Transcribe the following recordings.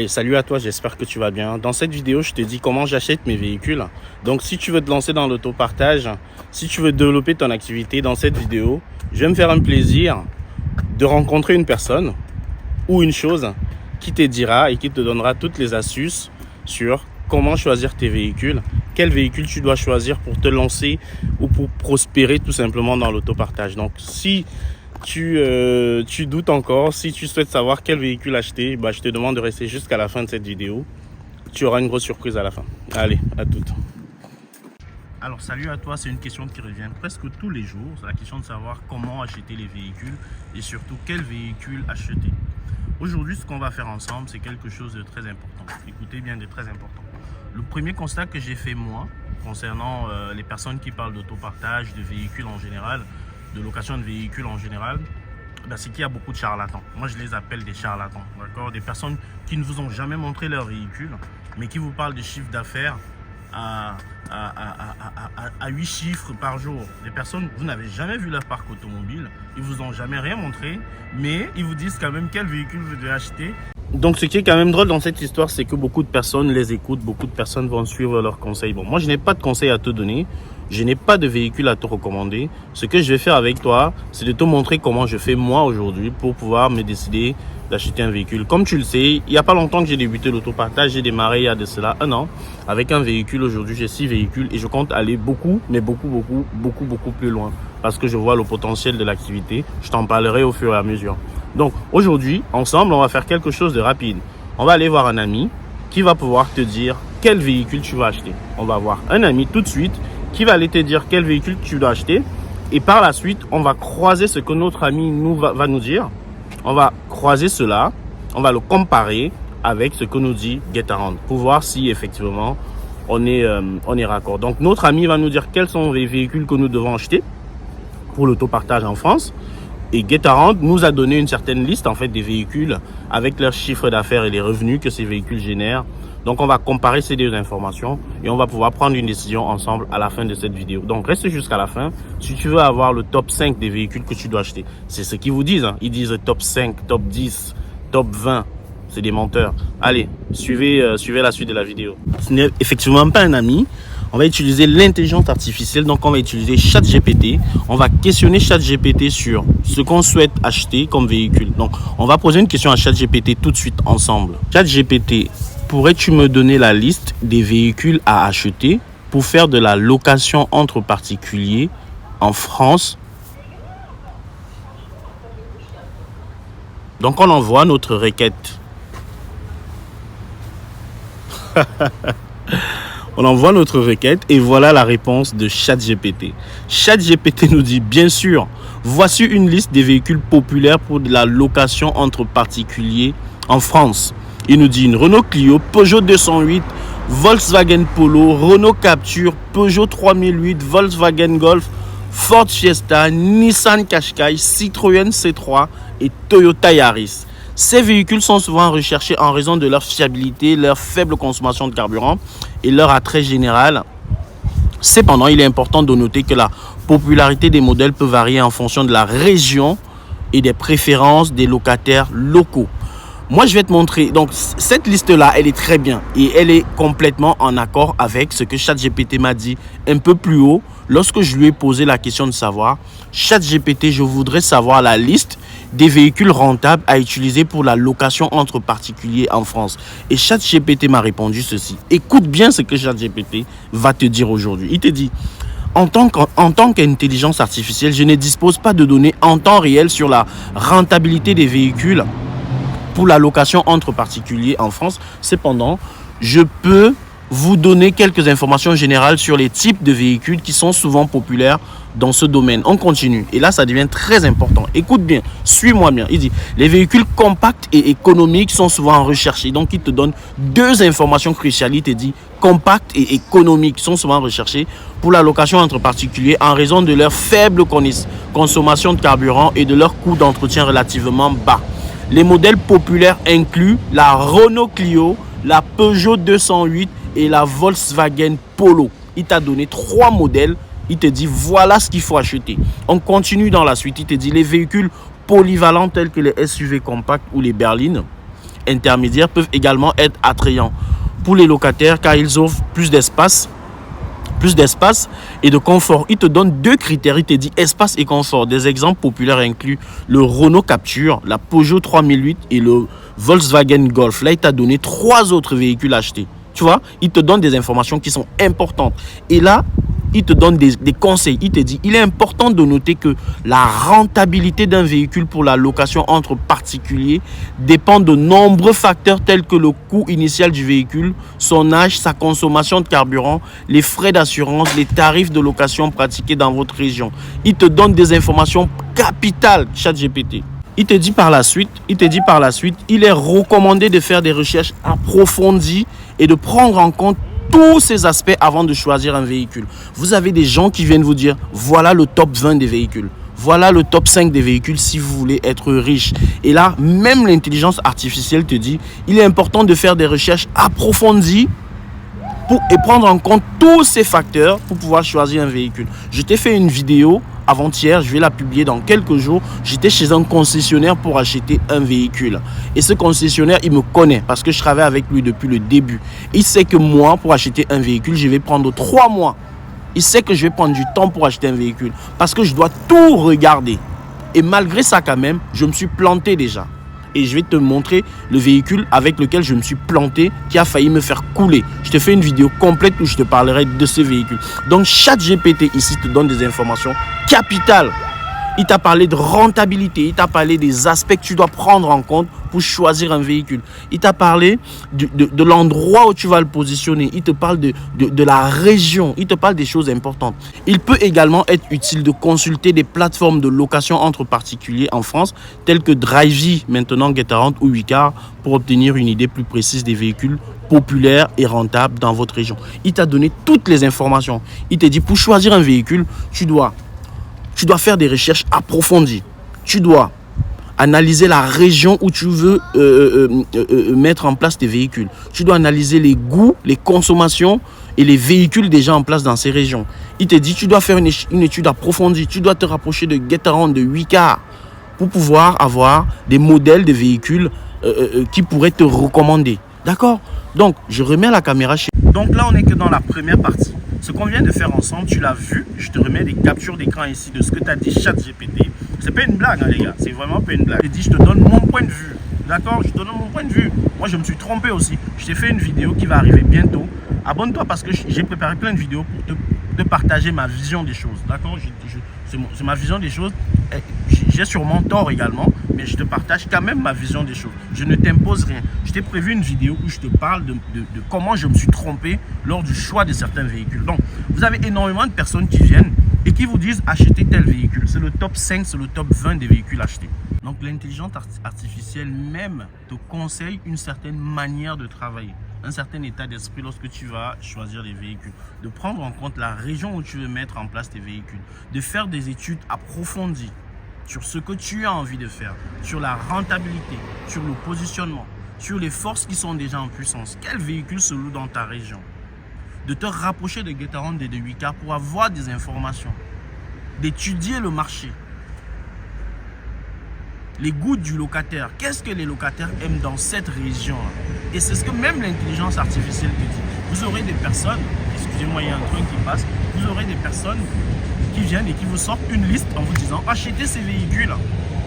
Et salut à toi, j'espère que tu vas bien. Dans cette vidéo, je te dis comment j'achète mes véhicules. Donc si tu veux te lancer dans l'autopartage, si tu veux développer ton activité dans cette vidéo, je vais me faire un plaisir de rencontrer une personne ou une chose qui te dira et qui te donnera toutes les astuces sur comment choisir tes véhicules, quel véhicule tu dois choisir pour te lancer ou pour prospérer tout simplement dans l'autopartage. Donc si tu doutes encore, si tu souhaites savoir quel véhicule acheter, je te demande de rester jusqu'à la fin de cette vidéo. Tu auras une grosse surprise à la fin. Allez, à toutes. Alors salut à toi, c'est une question qui revient presque tous les jours. C'est la question de savoir comment acheter les véhicules et surtout quel véhicule acheter. Aujourd'hui, ce qu'on va faire ensemble, c'est quelque chose de très important. Écoutez bien, de très important. Le premier constat que j'ai fait moi, concernant les personnes qui parlent d'autopartage, de véhicules en général, de location de véhicules en général, c'est qu'il y a beaucoup de charlatans. Moi, je les appelle des charlatans, d'accord? Des personnes qui ne vous ont jamais montré leur véhicule, mais qui vous parlent de chiffre d'affaires à 8 chiffres par jour. Des personnes, vous n'avez jamais vu leur parc automobile, ils vous ont jamais rien montré, mais ils vous disent quand même quel véhicule vous devez acheter. Donc ce qui est quand même drôle dans cette histoire, c'est que beaucoup de personnes les écoutent, beaucoup de personnes vont suivre leurs conseils. Bon, moi je n'ai pas de conseils à te donner, je n'ai pas de véhicule à te recommander. Ce que je vais faire avec toi, c'est de te montrer comment je fais moi aujourd'hui pour pouvoir me décider d'acheter un véhicule. Comme tu le sais, il n'y a pas longtemps que j'ai débuté l'autopartage, j'ai démarré il y a de cela 1 an avec un véhicule. Aujourd'hui j'ai 6 véhicules et je compte aller beaucoup plus loin parce que je vois le potentiel de l'activité. Je t'en parlerai au fur et à mesure. Donc aujourd'hui, ensemble, on va faire quelque chose de rapide. On va aller voir un ami qui va pouvoir te dire quel véhicule tu vas acheter. On va voir un ami tout de suite qui va aller te dire quel véhicule tu dois acheter. Et par la suite, on va croiser ce que notre ami va nous dire. On va croiser cela, on va le comparer avec ce que nous dit Getaround pour voir si effectivement on est raccord. Donc notre ami va nous dire quels sont les véhicules que nous devons acheter pour l'autopartage en France. Et Getaround nous a donné une certaine liste en fait des véhicules avec leur chiffre d'affaires et les revenus que ces véhicules génèrent. Donc on va comparer ces deux informations et on va pouvoir prendre une décision ensemble à la fin de cette vidéo. Donc reste jusqu'à la fin si tu veux avoir le top 5 des véhicules que tu dois acheter. C'est ce qu'ils vous disent, hein. Ils disent top 5, top 10, top 20. C'est des menteurs. Allez, suivez la suite de la vidéo. Ce n'est effectivement pas un ami. On va utiliser l'intelligence artificielle, donc on va utiliser ChatGPT. On va questionner ChatGPT sur ce qu'on souhaite acheter comme véhicule. Donc, on va poser une question à ChatGPT tout de suite ensemble. ChatGPT, pourrais-tu me donner la liste des véhicules à acheter pour faire de la location entre particuliers en France? Donc, on envoie notre requête. On envoie notre requête et voilà la réponse de ChatGPT. ChatGPT nous dit, bien sûr, voici une liste des véhicules populaires pour de la location entre particuliers en France. Il nous dit une Renault Clio, Peugeot 208, Volkswagen Polo, Renault Captur, Peugeot 3008, Volkswagen Golf, Ford Fiesta, Nissan Qashqai, Citroën C3 et Toyota Yaris. Ces véhicules sont souvent recherchés en raison de leur fiabilité, leur faible consommation de carburant et leur attrait général. Cependant, il est important de noter que la popularité des modèles peut varier en fonction de la région et des préférences des locataires locaux. Moi, je vais te montrer. Donc, cette liste-là, elle est très bien et elle est complètement en accord avec ce que ChatGPT m'a dit un peu plus haut lorsque je lui ai posé la question de savoir, ChatGPT, je voudrais savoir la liste des véhicules rentables à utiliser pour la location entre particuliers en France. Et ChatGPT m'a répondu ceci. Écoute bien ce que ChatGPT va te dire aujourd'hui. Il te dit, en tant qu'intelligence artificielle, je ne dispose pas de données en temps réel sur la rentabilité des véhicules pour la location entre particuliers en France. Cependant, je peux vous donner quelques informations générales sur les types de véhicules qui sont souvent populaires dans ce domaine. On continue. Et là, ça devient très important. Écoute bien, suis-moi bien. Il dit, les véhicules compacts et économiques sont souvent recherchés. Donc, il te donne 2 informations cruciales. Il te dit, compacts et économiques sont souvent recherchés pour la location entre particuliers en raison de leur faible consommation de carburant et de leur coût d'entretien relativement bas. Les modèles populaires incluent la Renault Clio, la Peugeot 208 et la Volkswagen Polo. Il t'a donné 3 modèles. Il te dit voilà ce qu'il faut acheter. On continue dans la suite. Il te dit les véhicules polyvalents tels que les SUV compacts ou les berlines intermédiaires peuvent également être attrayants pour les locataires car ils offrent plus d'espace et de confort. Il te donne 2 critères. Il te dit espace et confort. Des exemples populaires incluent le Renault Captur, la Peugeot 3008 et le Volkswagen Golf. Là, il t'a donné 3 autres véhicules achetés. Tu vois, il te donne des informations qui sont importantes. Et là, il te donne des conseils. Il te dit, il est important de noter que la rentabilité d'un véhicule pour la location entre particuliers dépend de nombreux facteurs tels que le coût initial du véhicule, son âge, sa consommation de carburant, les frais d'assurance, les tarifs de location pratiqués dans votre région. Il te donne des informations capitales, ChatGPT. Il te dit par la suite, il est recommandé de faire des recherches approfondies et de prendre en compte tous ces aspects avant de choisir un véhicule. Vous avez des gens qui viennent vous dire, voilà le top 20 des véhicules. Voilà le top 5 des véhicules si vous voulez être riche. Et là, même l'intelligence artificielle te dit, il est important de faire des recherches approfondies et prendre en compte tous ces facteurs pour pouvoir choisir un véhicule. Je t'ai fait une vidéo avant-hier, je vais la publier dans quelques jours. J'étais chez un concessionnaire pour acheter un véhicule. Et ce concessionnaire, il me connaît parce que je travaille avec lui depuis le début. Il sait que moi, pour acheter un véhicule, je vais prendre 3 mois. Il sait que je vais prendre du temps pour acheter un véhicule parce que je dois tout regarder. Et malgré ça quand même, je me suis planté déjà. Et je vais te montrer le véhicule avec lequel je me suis planté qui a failli me faire couler. Je te fais une vidéo complète où je te parlerai de ce véhicule. Donc ChatGPT ici te donne des informations capitales. Il t'a parlé de rentabilité, il t'a parlé des aspects que tu dois prendre en compte pour choisir un véhicule. Il t'a parlé de l'endroit où tu vas le positionner. Il te parle de la région. Il te parle des choses importantes. Il peut également être utile de consulter des plateformes de location entre particuliers en France, telles que Drivey, maintenant Getarant ou Wicar, pour obtenir une idée plus précise des véhicules populaires et rentables dans votre région. Il t'a donné toutes les informations. Il te dit, pour choisir un véhicule, tu dois faire des recherches approfondies. Tu dois analyser la région où tu veux mettre en place tes véhicules. Tu dois analyser les goûts, les consommations et les véhicules déjà en place dans ces régions. Il te dit, tu dois faire une étude approfondie. Tu dois te rapprocher de Getarant, de Wicar pour pouvoir avoir des modèles de véhicules qui pourraient te recommander. D'accord? Donc, je remets la caméra chez... Donc là, on n'est que dans la première partie. Ce qu'on vient de faire ensemble, tu l'as vu. Je te remets des captures d'écran ici de ce que tu as dit ChatGPT. C'est pas une blague, hein, les gars. C'est vraiment pas une blague. Je te dis, je te donne mon point de vue. D'accord? Je te donne mon point de vue. Moi, je me suis trompé aussi. Je t'ai fait une vidéo qui va arriver bientôt. Abonne-toi parce que j'ai préparé plein de vidéos pour te partager ma vision des choses. D'accord? C'est ma vision des choses. J'ai sûrement tort également, mais je te partage quand même ma vision des choses. Je ne t'impose rien. Je t'ai prévu une vidéo où je te parle de comment je me suis trompé lors du choix de certains véhicules. Donc, vous avez énormément de personnes qui viennent et qui vous disent acheter tel véhicule. C'est le top 5, c'est le top 20 des véhicules achetés. Donc, l'intelligence artificielle même te conseille une certaine manière de travailler, un certain état d'esprit lorsque tu vas choisir les véhicules, de prendre en compte la région où tu veux mettre en place tes véhicules, de faire des études approfondies sur ce que tu as envie de faire, sur la rentabilité, sur le positionnement, sur les forces qui sont déjà en puissance, quel véhicule se loue dans ta région, de te rapprocher de Getarant et de Wicar pour avoir des informations, d'étudier le marché, les goûts du locataire. Qu'est-ce que les locataires aiment dans cette région? Et c'est ce que même l'intelligence artificielle te dit. Vous aurez des personnes, excusez-moi, il y a un truc qui passe, vous aurez des personnes qui viennent et qui vous sortent une liste en vous disant achetez ces véhicules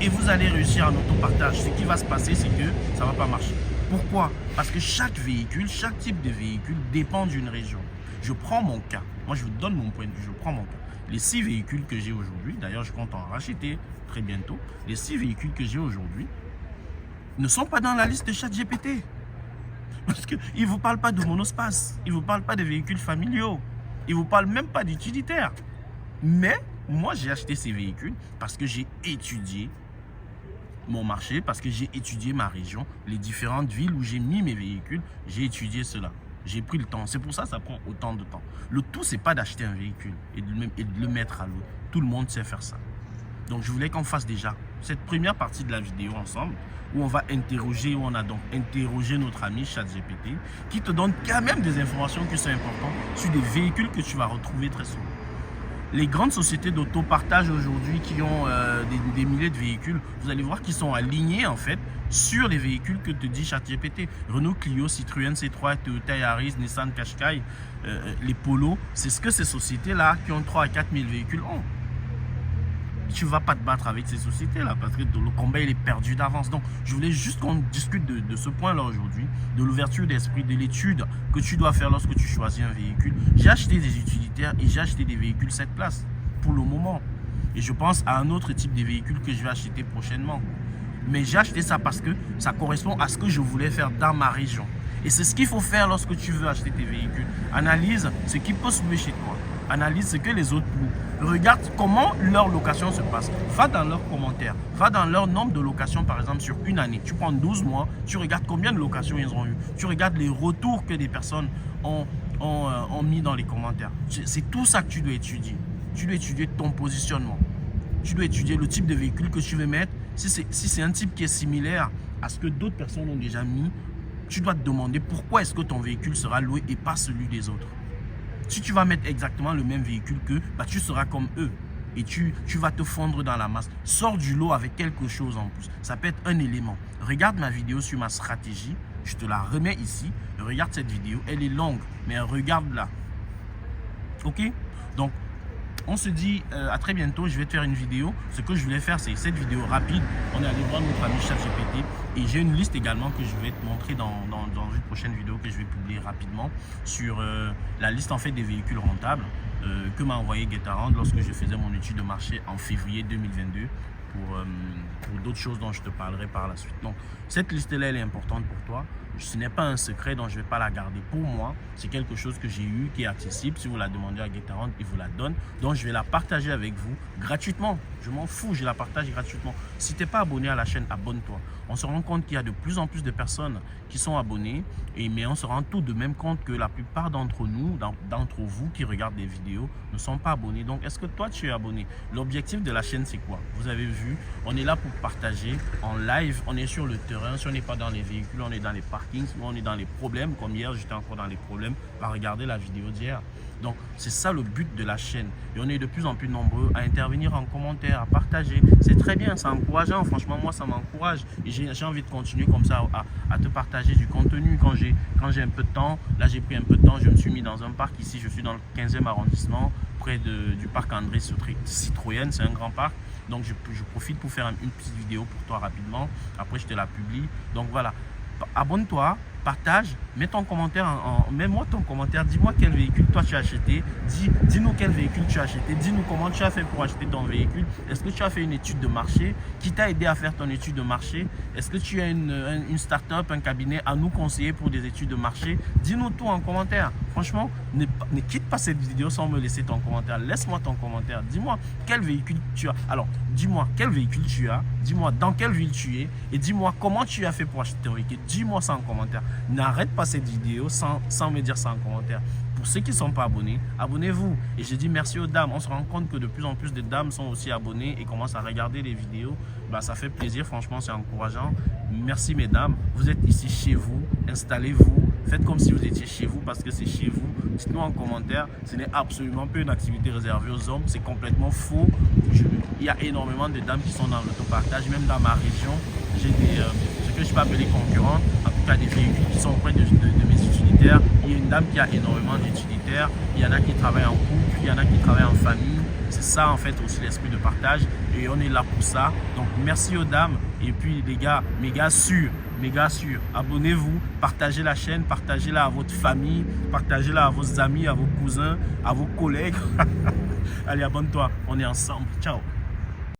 et vous allez réussir en autopartage. Ce qui va se passer, c'est que ça ne va pas marcher. Pourquoi? Parce que chaque véhicule, chaque type de véhicule dépend d'une région. Je prends mon cas. Moi, je vous donne mon point de vue. Je prends mon cas. Les 6 véhicules que j'ai aujourd'hui, d'ailleurs, je compte en racheter très bientôt. Les 6 véhicules que j'ai aujourd'hui ne sont pas dans la liste de ChatGPT. Parce qu'il ne vous parle pas de monospace. Il ne vous parle pas de véhicules familiaux. Il ne vous parle même pas d'utilitaires. Mais moi, j'ai acheté ces véhicules parce que j'ai étudié mon marché, parce que j'ai étudié ma région, les différentes villes où j'ai mis mes véhicules. J'ai étudié cela. J'ai pris le temps. C'est pour ça que ça prend autant de temps. Le tout, ce n'est pas d'acheter un véhicule et de le mettre à l'eau. Tout le monde sait faire ça. Donc, je voulais qu'on fasse déjà cette première partie de la vidéo ensemble où on va interroger, où on a donc interrogé notre ami ChatGPT qui te donne quand même des informations qui sont importantes sur des véhicules que tu vas retrouver très souvent. les grandes sociétés d'autopartage aujourd'hui qui ont des milliers de véhicules, vous allez voir qu'ils sont alignés en fait sur les véhicules que te dit ChatGPT. Renault Clio, Citroën C3, Toyota Yaris, Nissan Qashqai, les Polo, c'est ce que ces sociétés-là qui ont 3 à 4 000 véhicules ont. Tu ne vas pas te battre avec ces sociétés-là parce que le combat il est perdu d'avance. Donc, je voulais juste qu'on discute de ce point-là aujourd'hui, de l'ouverture d'esprit, de l'étude que tu dois faire lorsque tu choisis un véhicule. J'ai acheté des utilitaires et j'ai acheté des véhicules 7 places pour le moment. Et je pense à un autre type de véhicule que je vais acheter prochainement. Mais j'ai acheté ça parce que ça correspond à ce que je voulais faire dans ma région. Et c'est ce qu'il faut faire lorsque tu veux acheter tes véhicules. Analyse ce qui peut se louer chez toi. Analyse ce que les autres louent. Regarde comment leur location se passe. Va dans leurs commentaires. Va dans leur nombre de locations, par exemple, sur une année. Tu prends 12 mois, tu regardes combien de locations ils ont eu. Tu regardes les retours que des personnes ont mis dans les commentaires. C'est tout ça que tu dois étudier. Tu dois étudier ton positionnement. Tu dois étudier le type de véhicule que tu veux mettre. Si c'est un type qui est similaire à ce que d'autres personnes ont déjà mis, tu dois te demander pourquoi est-ce que ton véhicule sera loué et pas celui des autres. Si tu vas mettre exactement le même véhicule qu'eux, tu seras comme eux. Et tu vas te fondre dans la masse. Sors du lot avec quelque chose en plus. Ça peut être un élément. Regarde ma vidéo sur ma stratégie. Je te la remets ici. Regarde cette vidéo. Elle est longue, mais regarde-la. Ok? Donc, on se dit à très bientôt. Je vais te faire une vidéo. Ce que je voulais faire, c'est cette vidéo rapide. On est allé voir notre ami ChatGPT. Et j'ai une liste également que je vais te montrer dans une prochaine vidéo que je vais publier rapidement sur la liste en fait des véhicules rentables que m'a envoyé Getaround lorsque je faisais mon étude de marché en février 2022 pour d'autres choses dont je te parlerai par la suite. Donc, cette liste-là, elle est importante pour toi. Ce n'est pas un secret, donc je ne vais pas la garder pour moi. C'est quelque chose que j'ai eu, qui est accessible. Si vous la demandez à Getaround, il vous la donne. Donc, je vais la partager avec vous gratuitement. Je m'en fous, je la partage gratuitement. Si tu n'es pas abonné à la chaîne, abonne-toi. On se rend compte qu'il y a de plus en plus de personnes qui sont abonnées, mais on se rend tout de même compte que la plupart d'entre nous, d'entre vous qui regardent des vidéos, ne sont pas abonnés. Donc, est-ce que toi, tu es abonné? L'objectif de la chaîne, c'est quoi? Vous avez vu, on est là pour partager en live. On est sur le terrain. Si on n'est pas dans les véhicules, on est dans les parkings. Si on est dans les problèmes, comme hier, j'étais encore dans les problèmes, à regarder la vidéo d'hier. Donc, c'est ça le but de la chaîne. Et on est de plus en plus nombreux à intervenir en commentaire, à partager. C'est très bien, c'est encourageant. Franchement, moi, ça m'encourage. Et j'ai envie de continuer comme ça à te partager du contenu. Quand j'ai un peu de temps, là, j'ai pris un peu de temps. Je me suis mis dans un parc ici. Je suis dans le 15e arrondissement, près du parc André Citroën. C'est un grand parc. Donc, je profite pour faire une petite vidéo pour toi rapidement. Après, je te la publie. Donc, voilà. Abonne-toi, partage, mets ton commentaire, mets-moi ton commentaire, dis-moi quel véhicule toi tu as acheté, dis-nous quel véhicule tu as acheté, dis-nous comment tu as fait pour acheter ton véhicule, est-ce que tu as fait une étude de marché, qui t'a aidé à faire ton étude de marché, est-ce que tu as une start-up, un cabinet à nous conseiller pour des études de marché, dis-nous tout en commentaire. Franchement, ne quitte pas cette vidéo sans me laisser ton commentaire, laisse-moi ton commentaire, dis-moi quel véhicule tu as, alors dis-moi quel véhicule tu as, dis-moi dans quelle ville tu es et dis-moi comment tu as fait pour acheter ton véhicule, dis-moi ça en commentaire. N'arrête pas cette vidéo sans me dire ça en commentaire. Pour ceux qui ne sont pas abonnés, abonnez-vous. Et je dis merci aux dames. On se rend compte que de plus en plus de dames sont aussi abonnées et commencent à regarder les vidéos. Ça fait plaisir, franchement, c'est encourageant. Merci mesdames. Vous êtes ici chez vous. Installez-vous. Faites comme si vous étiez chez vous parce que c'est chez vous. Dites-nous en commentaire. Ce n'est absolument pas une activité réservée aux hommes. C'est complètement faux. Il y a énormément de dames qui sont dans l'autopartage. Même dans ma région, j'ai ce que je peux appeler concurrents. En tout cas, des véhicules qui sont près de mes utilitaires. Il y a une dame qui a énormément d'utilitaires. Il y en a qui travaillent en couple. Il y en a qui travaillent en famille. C'est ça en fait aussi l'esprit de partage. Et on est là pour ça. Donc merci aux dames. Et puis les gars, méga sûr, abonnez-vous, partagez la chaîne, partagez-la à votre famille, partagez-la à vos amis, à vos cousins, à vos collègues. Allez, abonne-toi, on est ensemble. Ciao.